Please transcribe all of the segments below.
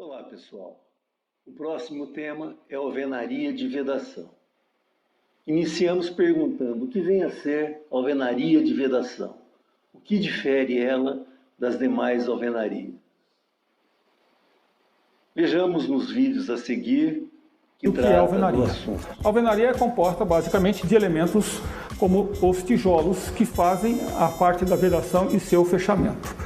Olá, pessoal. O próximo tema é alvenaria de vedação. Iniciamos perguntando o que vem a ser alvenaria de vedação. O que difere ela das demais alvenarias? Vejamos nos vídeos a seguir o que é alvenaria. A alvenaria é composta basicamente de elementos como os tijolos que fazem a parte da vedação e seu fechamento.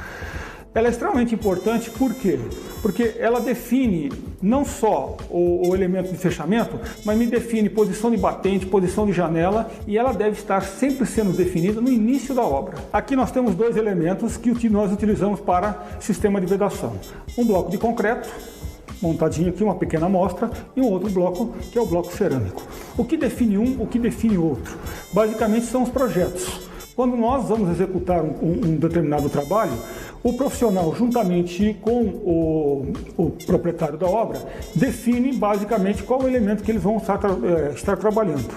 Ela é extremamente importante, por quê? Porque ela define não só o elemento de fechamento, mas me define posição de batente, posição de janela, e ela deve estar sempre sendo definida no início da obra. Aqui nós temos dois elementos que nós utilizamos para sistema de vedação. Um bloco de concreto, montadinho aqui, uma pequena amostra, e um outro bloco, que é o bloco cerâmico. O que define um, o que define o outro? Basicamente são os projetos. Quando nós vamos executar um determinado trabalho, o profissional, juntamente com o proprietário da obra, define basicamente qual o elemento que eles vão estar trabalhando.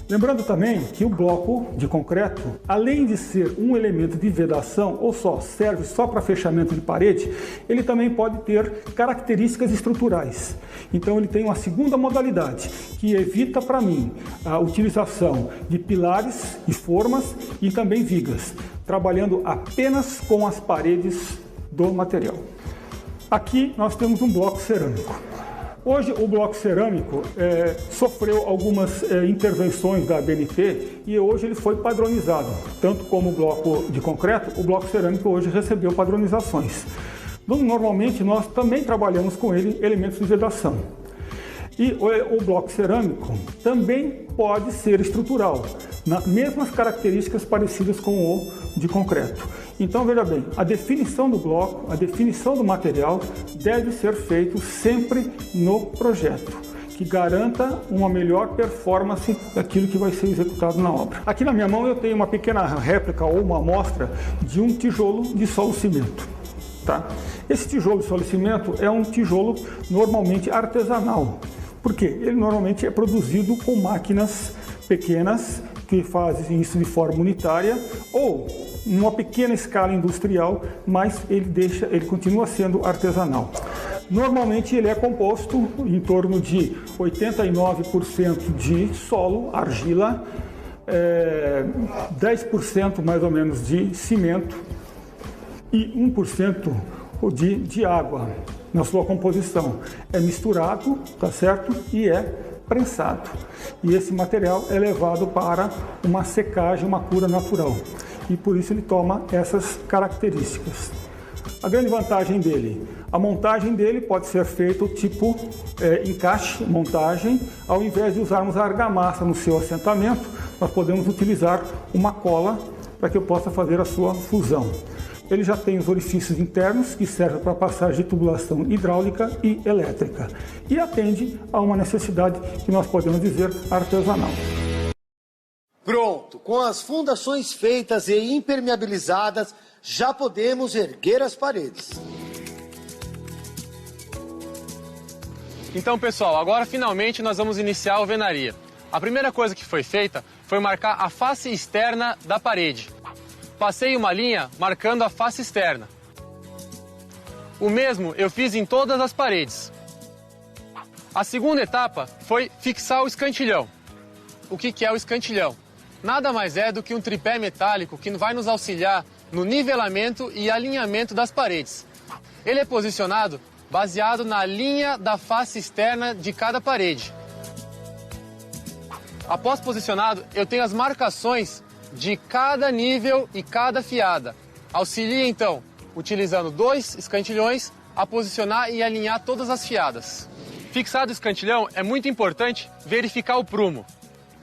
Lembrando também que o bloco de concreto, além de ser um elemento de vedação, ou serve só para fechamento de parede, ele também pode ter características estruturais. Então ele tem uma segunda modalidade, que evita para mim a utilização de pilares e formas e também vigas, trabalhando apenas com as paredes do material. Aqui nós temos um bloco cerâmico. Hoje o bloco cerâmico sofreu algumas intervenções da ABNT e hoje ele foi padronizado. Tanto como o bloco de concreto, o bloco cerâmico hoje recebeu padronizações. Normalmente nós também trabalhamos com ele elementos de vedação. E o bloco cerâmico também pode ser estrutural, nas mesmas características parecidas com o de concreto. Então, veja bem, a definição do bloco, a definição do material deve ser feito sempre no projeto, que garanta uma melhor performance daquilo que vai ser executado na obra. Aqui na minha mão eu tenho uma pequena réplica ou uma amostra de um tijolo de solo-cimento. Tá? Esse tijolo de solo-cimento é um tijolo normalmente artesanal. Por quê? Ele normalmente é produzido com máquinas pequenas que fazem isso de forma unitária ou numa pequena escala industrial, mas ele continua sendo artesanal. Normalmente ele é composto em torno de 89% de solo, argila, 10% mais ou menos de cimento e 1% de água na sua composição. É misturado, tá certo? E é prensado. E esse material é levado para uma secagem, uma cura natural. E por isso ele toma essas características. A grande vantagem dele, a montagem dele pode ser feita tipo encaixe, montagem. Ao invés de usarmos a argamassa no seu assentamento, nós podemos utilizar uma cola para que eu possa fazer a sua fusão. Ele já tem os orifícios internos que servem para passagem de tubulação hidráulica e elétrica e atende a uma necessidade que nós podemos dizer artesanal. Pronto, com as fundações feitas e impermeabilizadas, já podemos erguer as paredes. Então, pessoal, agora finalmente nós vamos iniciar a alvenaria. A primeira coisa que foi feita foi marcar a face externa da parede. Passei uma linha marcando a face externa. O mesmo eu fiz em todas as paredes. A segunda etapa foi fixar o escantilhão. O que é o escantilhão? Nada mais é do que um tripé metálico que vai nos auxiliar no nivelamento e alinhamento das paredes. Ele é posicionado baseado na linha da face externa de cada parede. Após posicionado, eu tenho as marcações de cada nível e cada fiada. Auxilia, então, utilizando 2 escantilhões, a posicionar e alinhar todas as fiadas. Fixado o escantilhão, é muito importante verificar o prumo.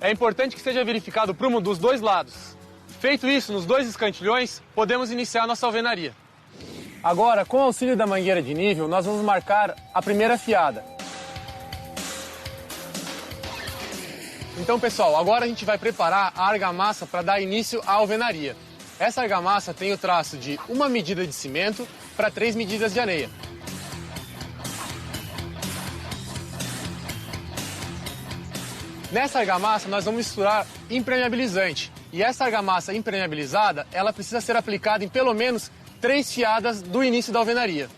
É importante que seja verificado o prumo dos dois lados. Feito isso nos 2 escantilhões, podemos iniciar a nossa alvenaria. Agora, com o auxílio da mangueira de nível, nós vamos marcar a primeira fiada. Então, pessoal, agora a gente vai preparar a argamassa para dar início à alvenaria. Essa argamassa tem o traço de 1 medida de cimento para 3 medidas de areia. Nessa argamassa nós vamos misturar impermeabilizante. E essa argamassa impermeabilizada, ela precisa ser aplicada em pelo menos 3 fiadas do início da alvenaria.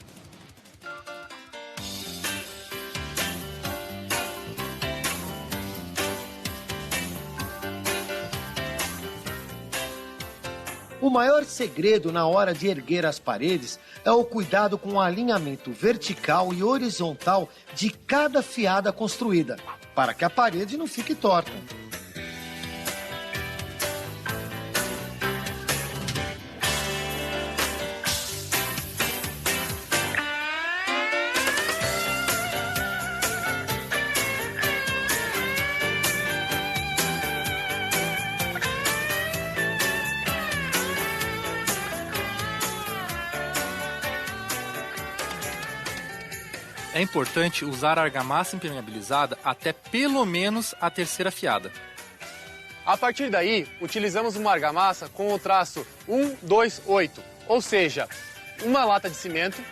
O maior segredo na hora de erguer as paredes é o cuidado com o alinhamento vertical e horizontal de cada fiada construída, para que a parede não fique torta. É importante usar a argamassa impermeabilizada até pelo menos a terceira fiada. A partir daí, utilizamos uma argamassa com o traço 1, 2, 8, ou seja, uma lata de cimento,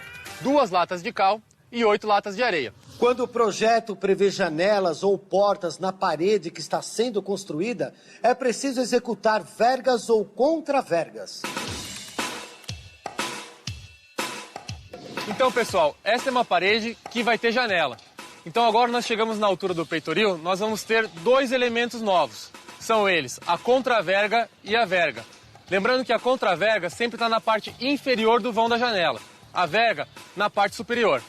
2 latas de cal e 8 latas de areia. Quando o projeto prevê janelas ou portas na parede que está sendo construída, é preciso executar vergas ou contravergas. Então, pessoal, essa é uma parede que vai ter janela. Então agora nós chegamos na altura do peitoril, nós vamos ter 2 elementos novos. São eles a contraverga e a verga. Lembrando que a contraverga sempre está na parte inferior do vão da janela, a verga na parte superior.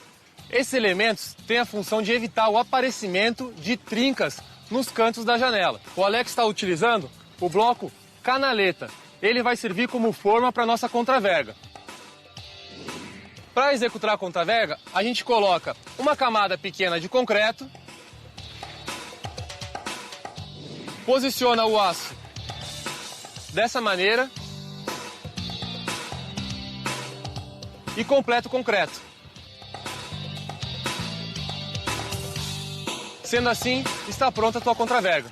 Esses elementos têm a função de evitar o aparecimento de trincas nos cantos da janela. O Alex está utilizando o bloco canaleta. Ele vai servir como forma para a nossa contraverga. Para executar a contraverga, a gente coloca uma camada pequena de concreto, posiciona o aço dessa maneira e completa o concreto. Sendo assim, está pronta a tua contraverga.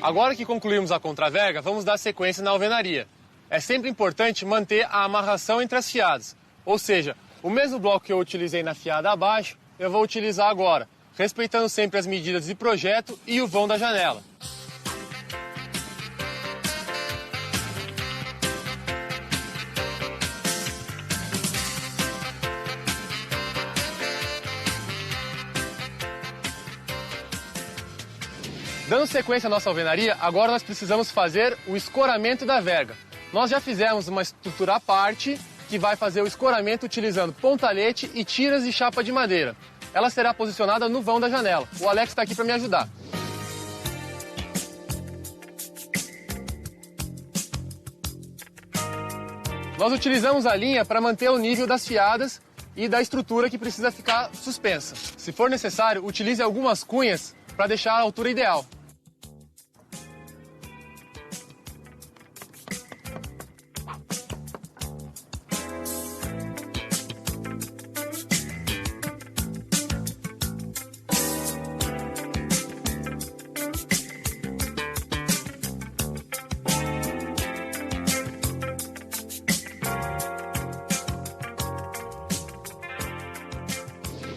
Agora que concluímos a contraverga, vamos dar sequência na alvenaria. É sempre importante manter a amarração entre as fiadas, ou seja, o mesmo bloco que eu utilizei na fiada abaixo, eu vou utilizar agora, respeitando sempre as medidas de projeto e o vão da janela. Dando sequência à nossa alvenaria, agora nós precisamos fazer o escoramento da verga. Nós já fizemos uma estrutura à parte que vai fazer o escoramento utilizando pontalhete e tiras de chapa de madeira. Ela será posicionada no vão da janela. O Alex está aqui para me ajudar. Nós utilizamos a linha para manter o nível das fiadas e da estrutura que precisa ficar suspensa. Se for necessário, utilize algumas cunhas para deixar a altura ideal.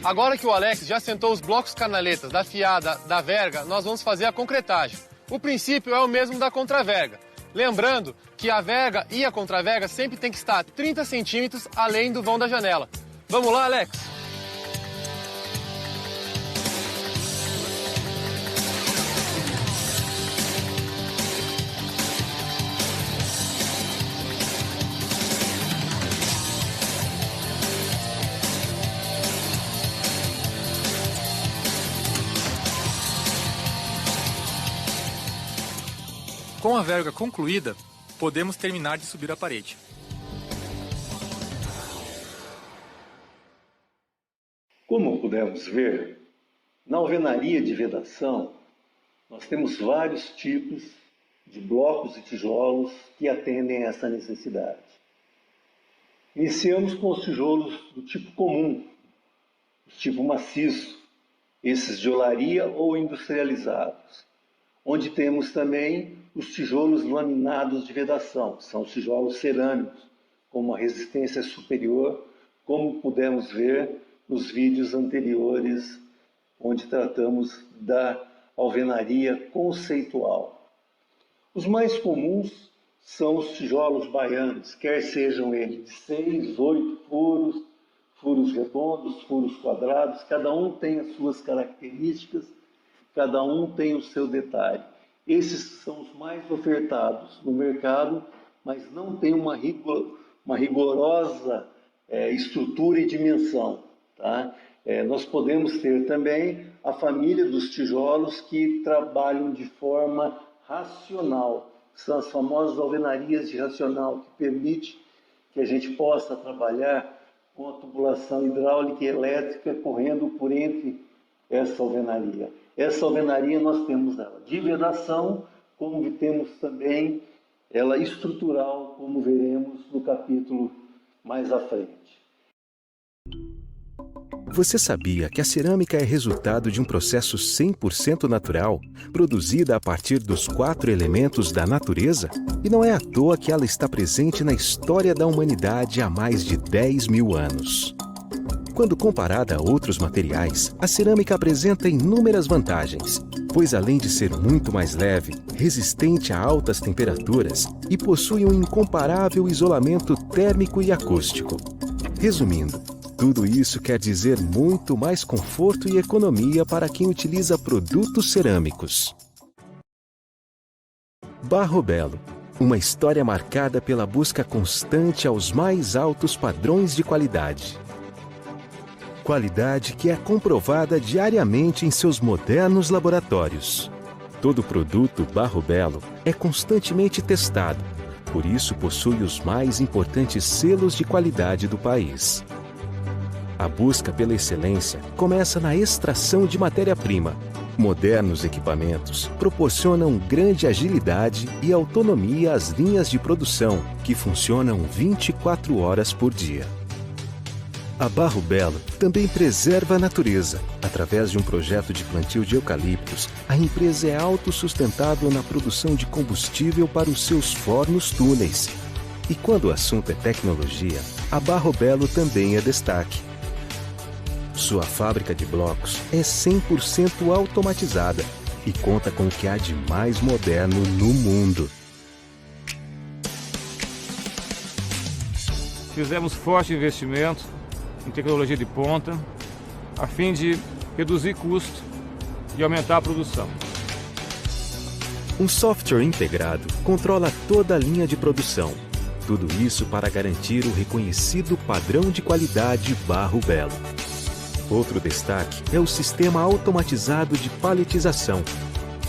Agora que o Alex já assentou os blocos canaletas da fiada da verga, nós vamos fazer a concretagem. O princípio é o mesmo da contraverga. Lembrando que a verga e a contraverga sempre tem que estar 30 centímetros além do vão da janela. Vamos lá, Alex? Com a verga concluída, podemos terminar de subir a parede. Como pudemos ver, na alvenaria de vedação, nós temos vários tipos de blocos e tijolos que atendem a essa necessidade. Iniciamos com os tijolos do tipo comum, do tipo maciço, esses de olaria ou industrializados, onde temos também os tijolos laminados de vedação, que são os tijolos cerâmicos, com uma resistência superior, como pudemos ver nos vídeos anteriores, onde tratamos da alvenaria conceitual. Os mais comuns são os tijolos baianos, quer sejam eles de 6, 8 furos, furos redondos, furos quadrados, cada um tem as suas características, cada um tem o seu detalhe. Esses são os mais ofertados no mercado, mas não tem uma rigorosa estrutura e dimensão. Tá? Nós podemos ter também a família dos tijolos que trabalham de forma racional. São as famosas alvenarias de racional, que permite que a gente possa trabalhar com a tubulação hidráulica e elétrica correndo por entre essa alvenaria. Essa alvenaria nós temos ela de vedação, como temos também ela estrutural, como veremos no capítulo mais à frente. Você sabia que a cerâmica é resultado de um processo 100% natural, produzida a partir dos 4 elementos da natureza? E não é à toa que ela está presente na história da humanidade há mais de 10 mil anos. Quando comparada a outros materiais, a cerâmica apresenta inúmeras vantagens, pois além de ser muito mais leve, resistente a altas temperaturas e possui um incomparável isolamento térmico e acústico. Resumindo, tudo isso quer dizer muito mais conforto e economia para quem utiliza produtos cerâmicos. Barro Belo, uma história marcada pela busca constante aos mais altos padrões de qualidade. Qualidade que é comprovada diariamente em seus modernos laboratórios. Todo produto Barro Belo é constantemente testado, por isso possui os mais importantes selos de qualidade do país. A busca pela excelência começa na extração de matéria-prima. Modernos equipamentos proporcionam grande agilidade e autonomia às linhas de produção, que funcionam 24 horas por dia. A Barro Belo também preserva a natureza. Através de um projeto de plantio de eucaliptos, a empresa é autossustentável na produção de combustível para os seus fornos-túneis. E quando o assunto é tecnologia, a Barro Belo também é destaque. Sua fábrica de blocos é 100% automatizada e conta com o que há de mais moderno no mundo. Fizemos forte investimento em tecnologia de ponta, a fim de reduzir custo e aumentar a produção. Um software integrado controla toda a linha de produção. Tudo isso para garantir o reconhecido padrão de qualidade Barro Belo. Outro destaque é o sistema automatizado de paletização.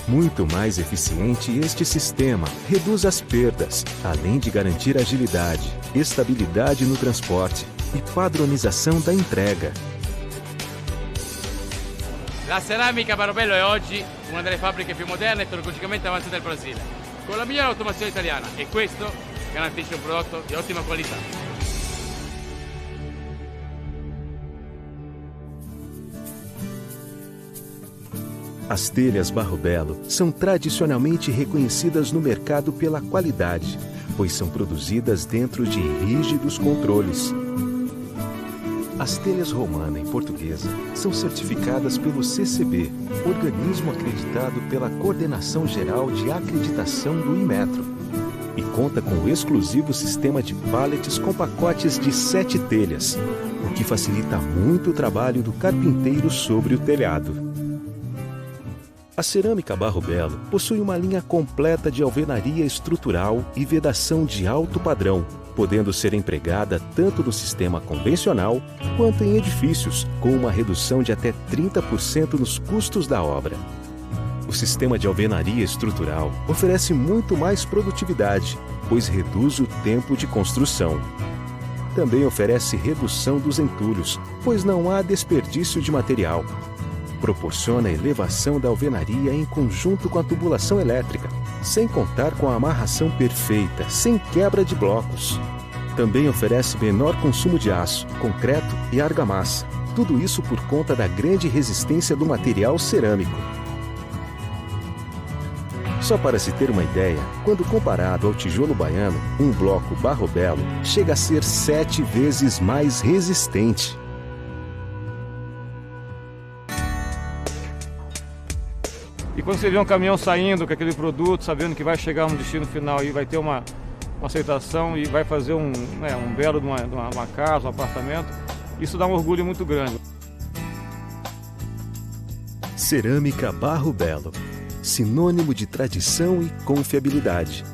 Muito mais eficiente, este sistema reduz as perdas, além de garantir agilidade, estabilidade no transporte e padronização da entrega. La ceramica Barro Belo è oggi una delle fabbriche più moderne e tecnologicamente avanzate del Brasile, con la migliore automazione italiana, e questo garantisce un prodotto di ottima qualità. As telhas Barro Belo são tradicionalmente reconhecidas no mercado pela qualidade, pois são produzidas dentro de rígidos controles. As telhas romana e portuguesa são certificadas pelo CCB, organismo acreditado pela Coordenação Geral de Acreditação do Inmetro, e conta com o exclusivo sistema de pallets com pacotes de 7 telhas, o que facilita muito o trabalho do carpinteiro sobre o telhado. A cerâmica Barro Belo possui uma linha completa de alvenaria estrutural e vedação de alto padrão, podendo ser empregada tanto no sistema convencional quanto em edifícios, com uma redução de até 30% nos custos da obra. O sistema de alvenaria estrutural oferece muito mais produtividade, pois reduz o tempo de construção. Também oferece redução dos entulhos, pois não há desperdício de material. Proporciona a elevação da alvenaria em conjunto com a tubulação elétrica, sem contar com a amarração perfeita, sem quebra de blocos. Também oferece menor consumo de aço, concreto e argamassa. Tudo isso por conta da grande resistência do material cerâmico. Só para se ter uma ideia, quando comparado ao tijolo baiano, um bloco Barro Belo chega a ser 7 vezes mais resistente. E quando você vê um caminhão saindo com aquele produto, sabendo que vai chegar no destino final e vai ter uma aceitação e vai fazer um belo de uma casa, um apartamento, isso dá um orgulho muito grande. Cerâmica Barro Belo. sinônimo de tradição e confiabilidade.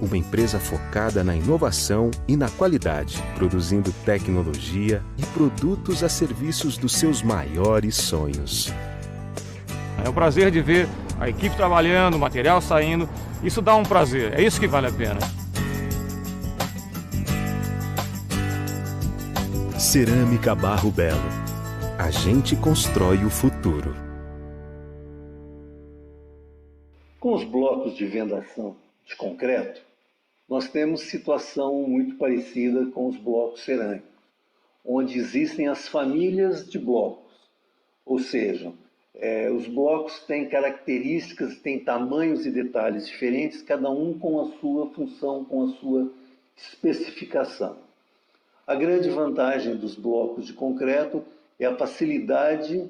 Uma empresa focada na inovação e na qualidade, produzindo tecnologia e produtos a serviços dos seus maiores sonhos. É um prazer de ver a equipe trabalhando, o material saindo. Isso dá um prazer, é isso que vale a pena. Cerâmica Barro Belo. A gente constrói o futuro. Com os blocos de vendação de concreto, nós temos situação muito parecida com os blocos cerâmicos, onde existem as famílias de blocos, ou seja, os blocos têm características, têm tamanhos e detalhes diferentes, cada um com a sua função, com a sua especificação. A grande vantagem dos blocos de concreto é a facilidade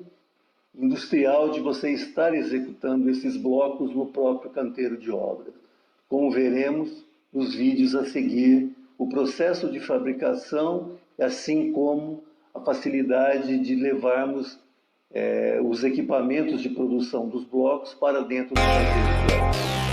industrial de você estar executando esses blocos no próprio canteiro de obra. Como veremos nos vídeos a seguir, o processo de fabricação, assim como a facilidade de levarmos os equipamentos de produção dos blocos para dentro do canteiro de obra.